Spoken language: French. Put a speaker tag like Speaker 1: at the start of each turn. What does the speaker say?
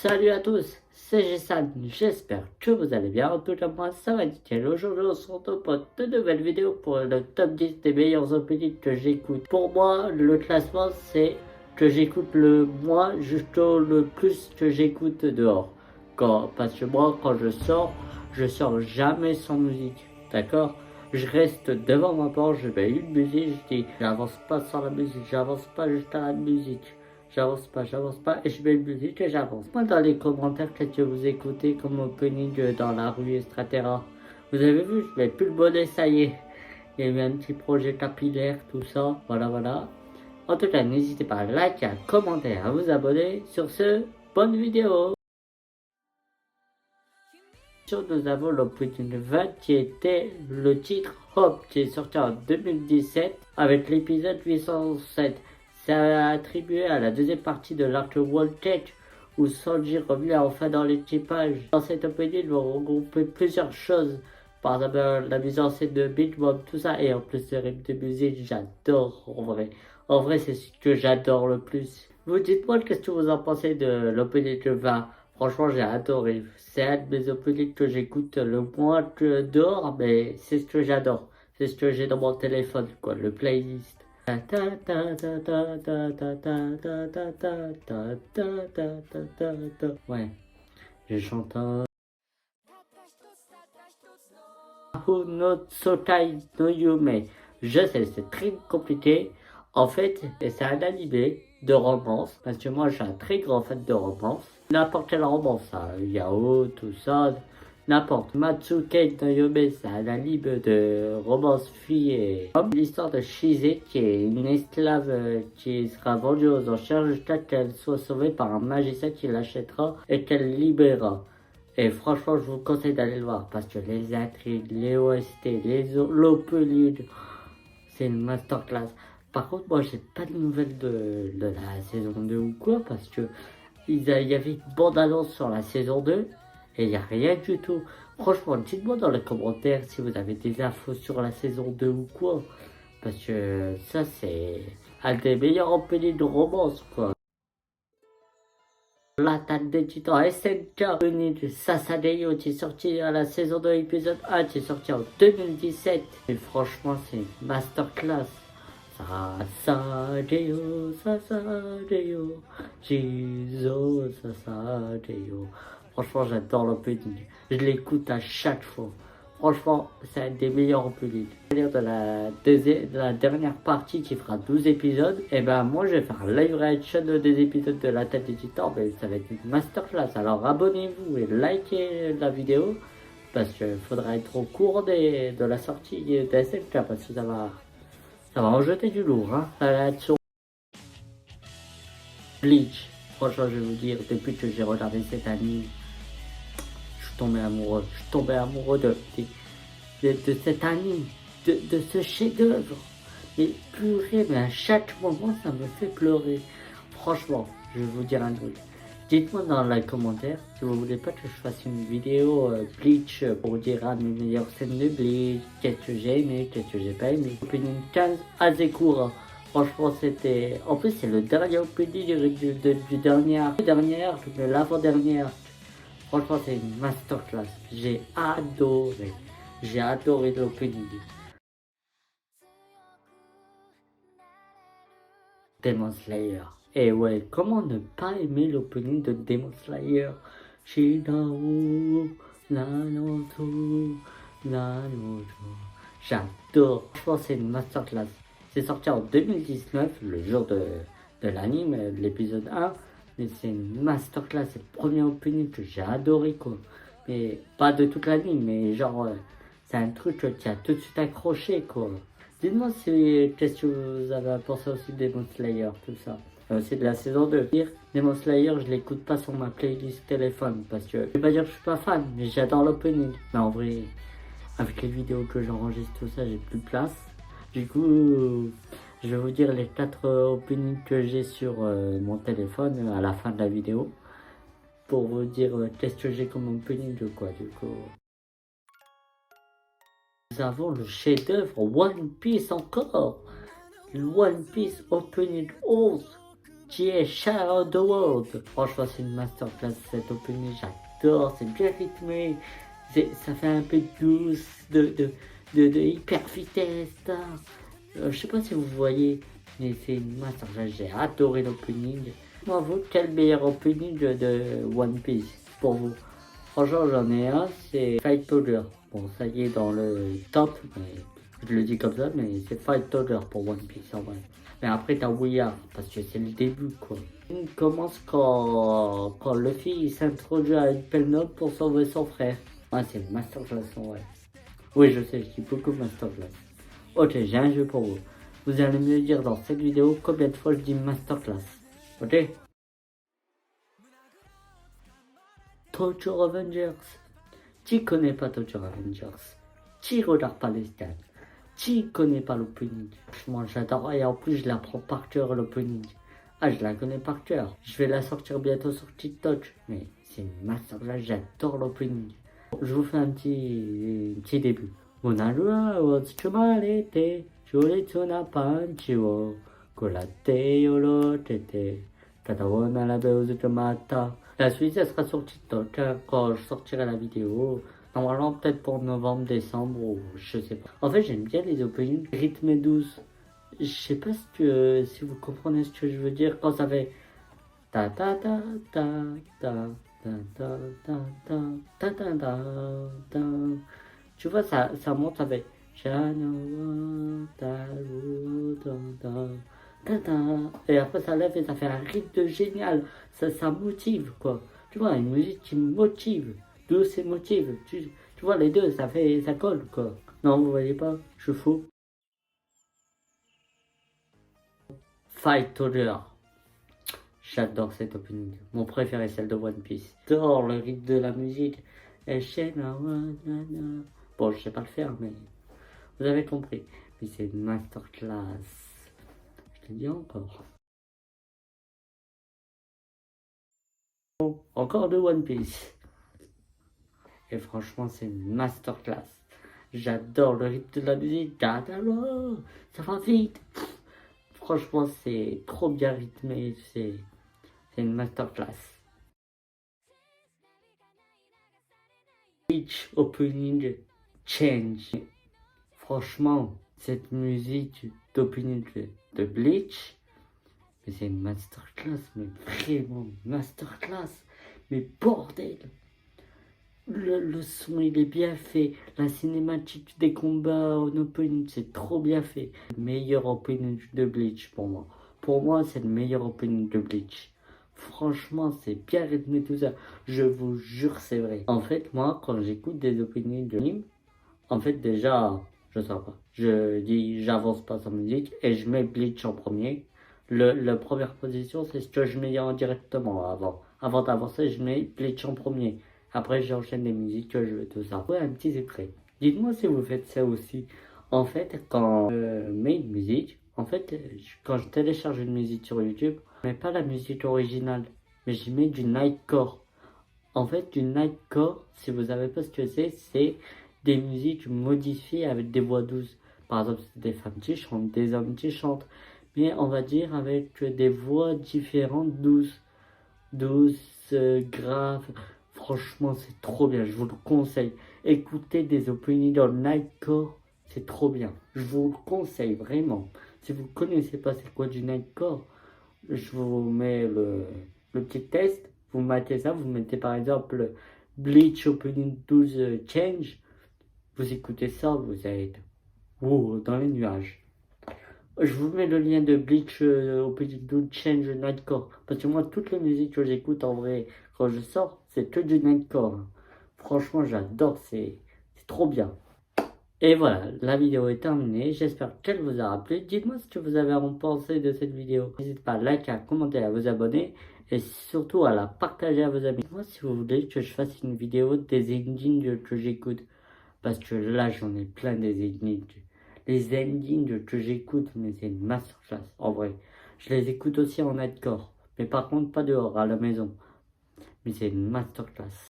Speaker 1: Salut à tous, c'est Jessan, j'espère que vous allez bien. En tout cas, moi ça va nickel. Aujourd'hui, on se retrouve pour de nouvelles vidéos pour le top 10 des meilleurs openings que j'écoute. Pour moi, le classement, c'est que j'écoute le moins jusqu'au le plus que j'écoute dehors. Parce que moi, quand je sors jamais sans musique, d'accord? Je reste devant ma porte, je mets une musique, je dis j'avance pas sans la musique, j'avance pas jusqu'à la musique. J'avance pas, et je mets une musique et j'avance. Moi, dans les commentaires, qu'est-ce que vous écoutez comme opening dans la rue, etc. Vous avez vu, je mets plus le bonnet, ça y est. Il y a eu un petit projet capillaire, tout ça, voilà. En tout cas, n'hésitez pas à liker, à commenter, à vous abonner. Sur ce, bonne vidéo. Nous avons l'opening 20 qui était le titre Hop, qui est sorti en 2017 avec l'épisode 807. C'est attribué à la deuxième partie de l'arc World Tech où Sanji revient enfin dans l'équipage. Dans cet opening, ils vont regrouper plusieurs choses. Par exemple, la mise en scène de Big Mom, tout ça. Et en plus, le rythme de musique, j'adore en vrai. En vrai, c'est ce que j'adore le plus. Vous dites-moi qu'est-ce que vous en pensez de l'opening 20. Franchement, j'ai adoré. C'est un de mes openings que j'écoute le moins que dehors, mais c'est ce que j'adore. C'est ce que j'ai dans mon téléphone, quoi, le playlist. Ouais, je chante un... no Sotai no Yume. Je sais, c'est très compliqué. En fait, c'est un animé de romance, parce que moi, je suis un très grand fan de romance. N'importe quelle romance, hein, Yao, tout ça, n'importe. Matsuke no Yume, c'est un anime de romance fille et homme. L'histoire de Shize, qui est une esclave qui sera vendue aux enchères jusqu'à qu'elle soit sauvée par un magicien qui l'achètera et qu'elle libérera. Et franchement, je vous conseille d'aller le voir parce que les intrigues, les OST, l'opening, c'est une masterclass. Par contre, moi, j'ai pas de nouvelles de la saison 2 ou quoi parce que il y avait une bande-annonce sur la saison 2 et il n'y a rien du tout. Franchement, dites-moi dans les commentaires si vous avez des infos sur la saison 2 ou quoi. Parce que ça, c'est un des meilleurs openings de romance, quoi. L'attaque des titans SNK venu de Sasageyo qui est sorti à la saison 2 épisode 1 qui est sorti en 2017 et franchement c'est une masterclass. Sasageyo, Jizo, Sasageyo. Franchement j'adore l'opening, je l'écoute à chaque fois. Franchement, c'est un des meilleurs openings. De la dernière partie qui fera 12 épisodes, et ben moi je vais faire un live reaction des épisodes de l'attaque des titans, mais ça va être une masterclass. Alors abonnez-vous et likez la vidéo, parce qu'il faudra être au courant de la sortie de SMK, parce que ça va en jeter du lourd. Hein. Ça va être sur Bleach. Franchement, je vais vous dire, depuis que j'ai regardé cet anime, je suis tombé amoureux de cet anime, de ce chef-d'œuvre. Et pleurer, mais à chaque moment, ça me fait pleurer. Franchement, je vais vous dire un truc. Dites-moi dans les commentaires si vous voulez pas que je fasse une vidéo Bleach pour dire mes meilleures scènes de Bleach, qu'est-ce que j'ai aimé, qu'est-ce que j'ai pas aimé. Opening 15, Azekura. Franchement, c'était... En plus, c'est le dernier opening du dernier arc, de l'avant-dernier arc. Franchement, c'est une masterclass. J'ai adoré. J'ai adoré l'opening. Demon Slayer. Et ouais, comment ne pas aimer l'opening de Demon Slayer? Shidao, Nanoto. J'adore. Franchement, c'est une masterclass. C'est sorti en 2019, le jour de l'anime, l'épisode 1. Mais c'est une masterclass. C'est le premier opening que j'ai adoré, quoi. Mais pas de toute l'anime, mais genre, c'est un truc qui a tout de suite accroché, quoi. Dites-moi si, qu'est-ce que vous avez pensé aussi de Demon Slayer, tout ça. C'est de la saison 2. Demon Slayer, je l'écoute pas sur ma playlist téléphone parce que je vais pas dire que je suis pas fan, mais j'adore l'opening. Mais en vrai, avec les vidéos que j'enregistre, tout ça, j'ai plus de place. Du coup, je vais vous dire les 4 openings que j'ai sur mon téléphone à la fin de la vidéo. Pour vous dire qu'est-ce que j'ai comme opening de quoi, du coup. Nous avons le chef-d'œuvre One Piece encore. Le One Piece Opening 11. Qui est Share the World. Franchement, c'est une masterclass cette opening, j'adore, c'est bien rythmé, ça fait un peu de douce, de hyper vitesse. Je sais pas si vous voyez, mais c'est une masterclass, j'ai adoré l'opening. Moi, vous, quel meilleur opening de One Piece pour vous? Franchement, j'en ai un, c'est Fight Toddler. Bon, ça y est dans le top, mais je le dis comme ça, mais c'est Fight Toddler pour One Piece en vrai. Mais après, t'as We Are, parce que c'est le début, quoi. Il commence quand Luffy s'introduit à une pelle noble pour sauver son frère. Ah, c'est masterclass, en vrai. Oui, je sais, je dis beaucoup masterclass. Ok, j'ai un jeu pour vous. Vous allez me dire dans cette vidéo combien de fois je dis masterclass. Ok? Tokyo Revengers. Qui connaît pas Tokyo Revengers? Qui regarde pas les stats? Qui connaît pas l'opening? Franchement, j'adore. Et en plus, je la prends par cœur, l'opening. Ah, je la connais par cœur. Je vais la sortir bientôt sur TikTok. Mais c'est une masterclass, j'adore l'opening. Je vous fais un petit début. Monarua wo tsumarete, churitsu na panchi wo kurate yorotete, kata wo narabe wo tsumatta. La suite, ça sera sur TikTok hein, quand je sortirai la vidéo. Normalement, peut-être pour novembre, décembre, ou je sais pas. En fait, j'aime bien les openings rythmés douces. Je sais pas si vous comprenez ce que je veux dire quand ça fait ta ta ta ta ta ta ta ta ta ta ta ta ta. Tu vois, ça monte avec et après ça lève et ça fait un rythme génial. Ça motive quoi. Tu vois, une musique qui motive. Douce et motive. Tu vois, les deux, ça colle quoi. Non, vous voyez pas, je suis fou. Fight Toddler. J'adore cette opening. Mon préféré, celle de One Piece. J'adore le rythme de la musique. Bon, je sais pas le faire, mais vous avez compris. Mais c'est une masterclass. Je te dis encore. Bon, encore de One Piece. Et franchement, c'est une masterclass. J'adore le rythme de la musique. Ça va vite. Franchement, c'est trop bien rythmé. C'est une masterclass. Each opening change. Franchement, cette musique d'opening de Bleach, mais c'est une masterclass, mais vraiment une masterclass. Mais bordel! Le son il est bien fait, la cinématique des combats en opening c'est trop bien fait. Le meilleur opening de Bleach pour moi. Pour moi c'est le meilleur opening de Bleach. Franchement c'est bien rythmé tout ça. Je vous jure c'est vrai. En fait moi quand j'écoute des openings de anime, en fait déjà je sais pas. Je dis j'avance pas sans musique et je mets Bleach en premier. La première position c'est ce que je mets en directement avant. Avant d'avancer je mets Bleach en premier. Après, j'enchaîne les musiques que je veux, tout ça. Ouais, un petit secret. Dites-moi si vous faites ça aussi. En fait, quand je mets une musique, en fait, quand je télécharge une musique sur YouTube, je mets pas la musique originale, mais je mets du Nightcore. En fait, du Nightcore, si vous savez pas ce que c'est des musiques modifiées avec des voix douces. Par exemple, c'est des femmes qui chantent, des hommes qui chantent, mais on va dire avec des voix différentes, douces, graves. Franchement, c'est trop bien, je vous le conseille. Écoutez des openings dans Nightcore, c'est trop bien. Je vous le conseille vraiment. Si vous ne connaissez pas c'est quoi du Nightcore, je vous mets le petit test. Vous mettez ça, vous mettez par exemple Bleach Opening 12 Change. Vous écoutez ça, vous êtes dans les nuages. Je vous mets le lien de Bleach Opening 12 Change Nightcore. Parce que moi, toutes les musiques que j'écoute en vrai, quand je sors, c'est que du Nightcore. Franchement, j'adore, c'est trop bien. Et voilà, la vidéo est terminée. J'espère qu'elle vous a plu. Dites-moi ce que vous avez pensé de cette vidéo. N'hésitez pas à liker, à commenter, à vous abonner. Et surtout à la partager à vos amis. Dites-moi si vous voulez que je fasse une vidéo des endings que j'écoute. Parce que là, j'en ai plein des endings. Les endings que j'écoute, mais c'est une masterclass, en vrai. Je les écoute aussi en hardcore. Mais par contre, pas dehors, à la maison. Mais c'est une masterclass.